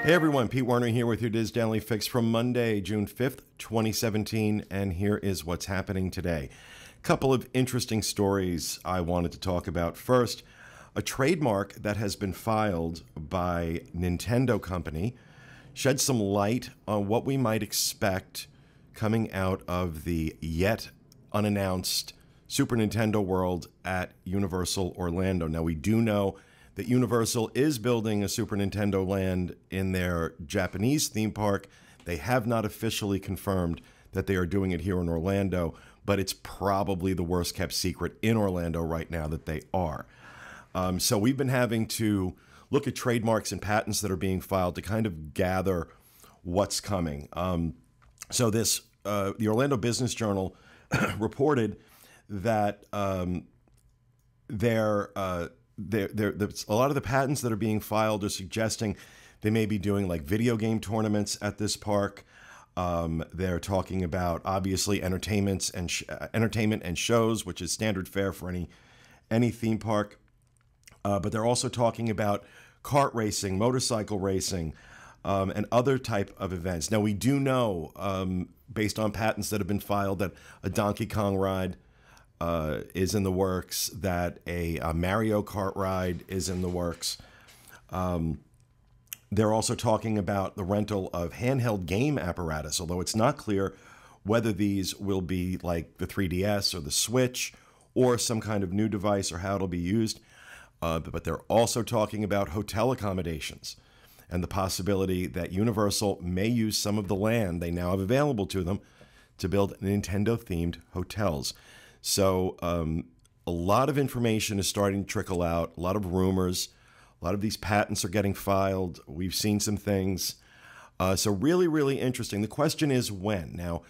Hey everyone, Pete Werner here with your Diz Daily Fix from Monday, June 5th, 2017, and here is what's happening today. A couple of interesting stories I wanted to talk about. First, a trademark that has been filed by Nintendo Company sheds some light on what we might expect coming out of the yet unannounced Super Nintendo World at Universal Orlando. Now, we do know that Universal is building a Super Nintendo Land in their Japanese theme park. They have not officially confirmed that they are doing it here in Orlando, but it's probably the worst kept secret in Orlando right now that they are. So we've been having to look at trademarks and patents that are being filed to kind of gather what's coming. The Orlando Business Journal reported that a lot of the patents that are being filed are suggesting they may be doing like video game tournaments at this park. They're talking about obviously entertainment and shows, which is standard fare for any theme park. But they're also talking about kart racing, motorcycle racing, and other type of events. Now, we do know, based on patents that have been filed, that a Donkey Kong ride is in the works, that a Mario Kart ride is in the works. They're also talking about the rental of handheld game apparatus, although it's not clear whether these will be like the 3DS or the Switch or some kind of new device or how it'll be used. But they're also talking about hotel accommodations and the possibility that Universal may use some of the land they now have available to them to build Nintendo-themed hotels. So a lot of information is starting to trickle out, a lot of rumors, a lot of these patents are getting filed. We've seen some things. So really, really interesting. The question is when. Now,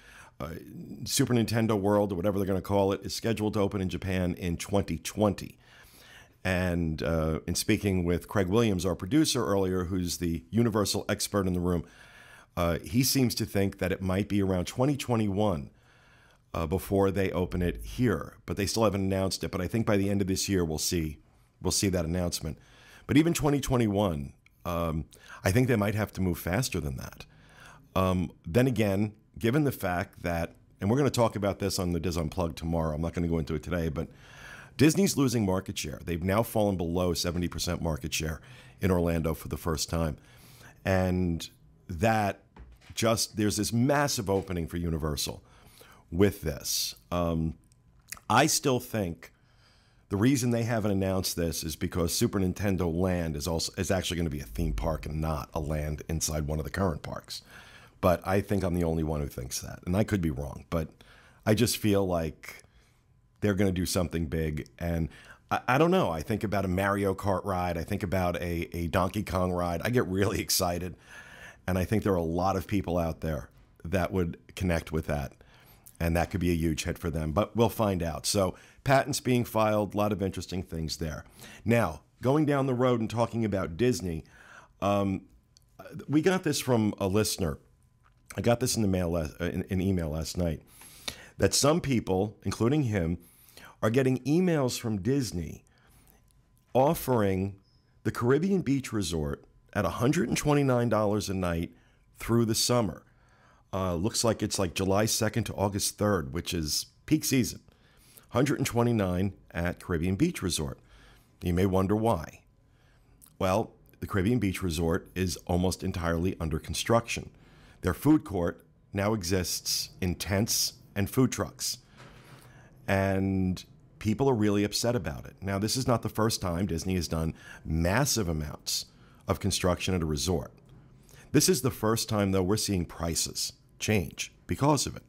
Super Nintendo World, or whatever they're going to call it, is scheduled to open in Japan in 2020. And in speaking with Craig Williams, our producer earlier, who's the Universal expert in the room, he seems to think that it might be around 2021 before they open it here, but they still haven't announced it. But I think by the end of this year, we'll see that announcement. But even 2021, I think they might have to move faster than that. Then again, given the fact that, and we're going to talk about this on the Diz Unplugged tomorrow, I'm not going to go into it today, but Disney's losing market share. They've now fallen below 70% market share in Orlando for the first time. And that there's this massive opening for Universal with this. I still think the reason they haven't announced this is because Super Nintendo Land is actually going to be a theme park and not a land inside one of the current parks. But I think I'm the only one who thinks that, and I could be wrong. But I just feel like they're going to do something big, and I don't know. I think about a Mario Kart ride. I think about a Donkey Kong ride. I get really excited, and I think there are a lot of people out there that would connect with that. And that could be a huge hit for them, but we'll find out. So patents being filed, a lot of interesting things there. Now, going down the road and talking about Disney, we got this from a listener. I got this in the mail, in email last night, that some people, including him, are getting emails from Disney offering the Caribbean Beach Resort at $129 a night through the summer. Looks like it's like July 2nd to August 3rd, which is peak season. $129 at Caribbean Beach Resort. You may wonder why. Well, the Caribbean Beach Resort is almost entirely under construction. Their food court now exists in tents and food trucks. And people are really upset about it. Now, this is not the first time Disney has done massive amounts of construction at a resort. This is the first time, though, we're seeing prices change because of it.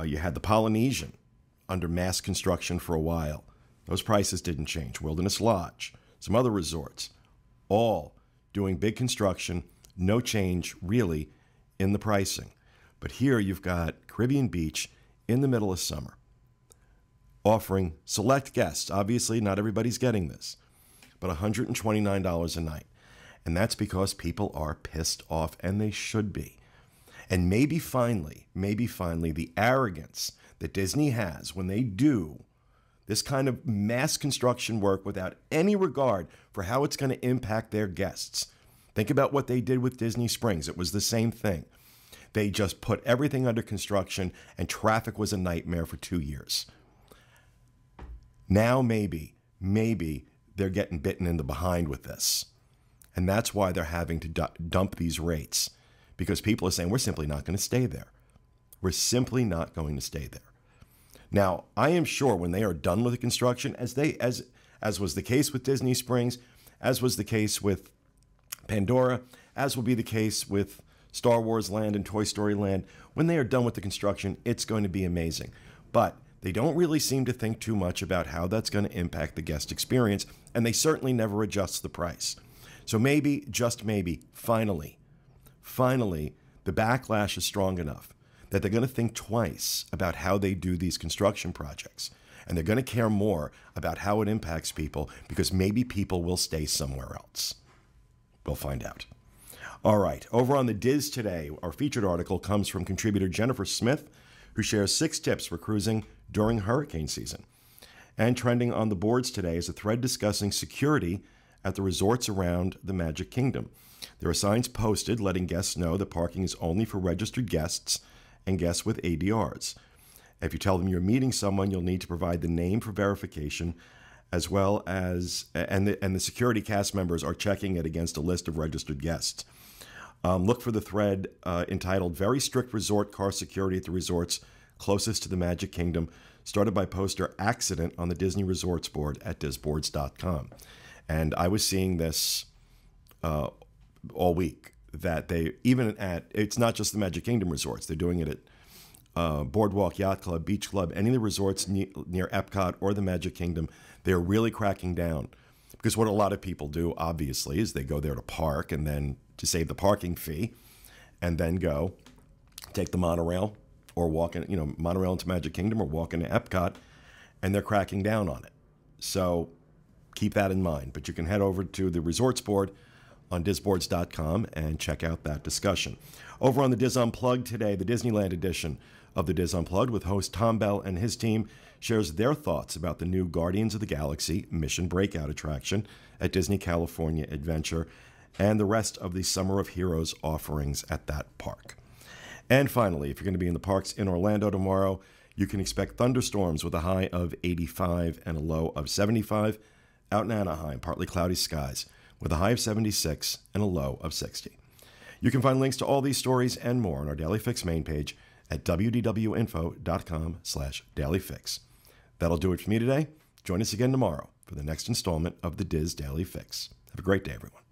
You had the Polynesian under mass construction for a while. Those prices didn't change. Wilderness Lodge, some other resorts, all doing big construction, no change really in the pricing. But here you've got Caribbean Beach in the middle of summer offering select guests. Obviously, not everybody's getting this, but $129 a night. And that's because people are pissed off, and they should be. And maybe finally, the arrogance that Disney has when they do this kind of mass construction work without any regard for how it's going to impact their guests. Think about what they did with Disney Springs. It was the same thing. They just put everything under construction and traffic was a nightmare for 2 years. Now maybe they're getting bitten in the behind with this. And that's why they're having to dump these rates, because people are saying, we're simply not going to stay there. We're simply not going to stay there. Now, I am sure when they are done with the construction, as was the case with Disney Springs, as was the case with Pandora, as will be the case with Star Wars Land and Toy Story Land, when they are done with the construction, it's going to be amazing. But they don't really seem to think too much about how that's going to impact the guest experience, and they certainly never adjust the price. So maybe, just maybe, finally, the backlash is strong enough that they're going to think twice about how they do these construction projects. And they're going to care more about how it impacts people, because maybe people will stay somewhere else. We'll find out. All right, over on the Diz today, our featured article comes from contributor Jennifer Smith, who shares 6 tips for cruising during hurricane season. And trending on the boards today is a thread discussing security at the resorts around the Magic Kingdom. There are signs posted letting guests know that parking is only for registered guests and guests with ADRs. If you tell them you're meeting someone, you'll need to provide the name for verification, as well as, and the security cast members are checking it against a list of registered guests. Look for the thread entitled Very Strict Resort Car Security at the Resorts Closest to the Magic Kingdom, started by poster Accident on the Disney Resorts board at disboards.com. And I was seeing this all week, that they, even at, it's not just the Magic Kingdom resorts, they're doing it at Boardwalk Yacht Club, Beach Club, any of the resorts near Epcot or the Magic Kingdom. They're really cracking down. Because what a lot of people do, obviously, is they go there to park and then to save the parking fee, and then go take the monorail or walk in, monorail into Magic Kingdom or walk into Epcot, and they're cracking down on it. So keep that in mind. But you can head over to the resorts board on disboards.com and check out that discussion. Over on the Diz Unplugged today, the Disneyland edition of the Diz Unplugged with host Tom Bell and his team shares their thoughts about the new Guardians of the Galaxy Mission Breakout attraction at Disney California Adventure and the rest of the Summer of Heroes offerings at that park. And finally, if you're going to be in the parks in Orlando tomorrow, you can expect thunderstorms with a high of 85 and a low of 75. Out in Anaheim, partly cloudy skies with a high of 76 and a low of 60. You can find links to all these stories and more on our Daily Fix main page at wdwinfo.com/dailyfix. That'll do it for me today. Join us again tomorrow for the next installment of the Diz Daily Fix. Have a great day, everyone.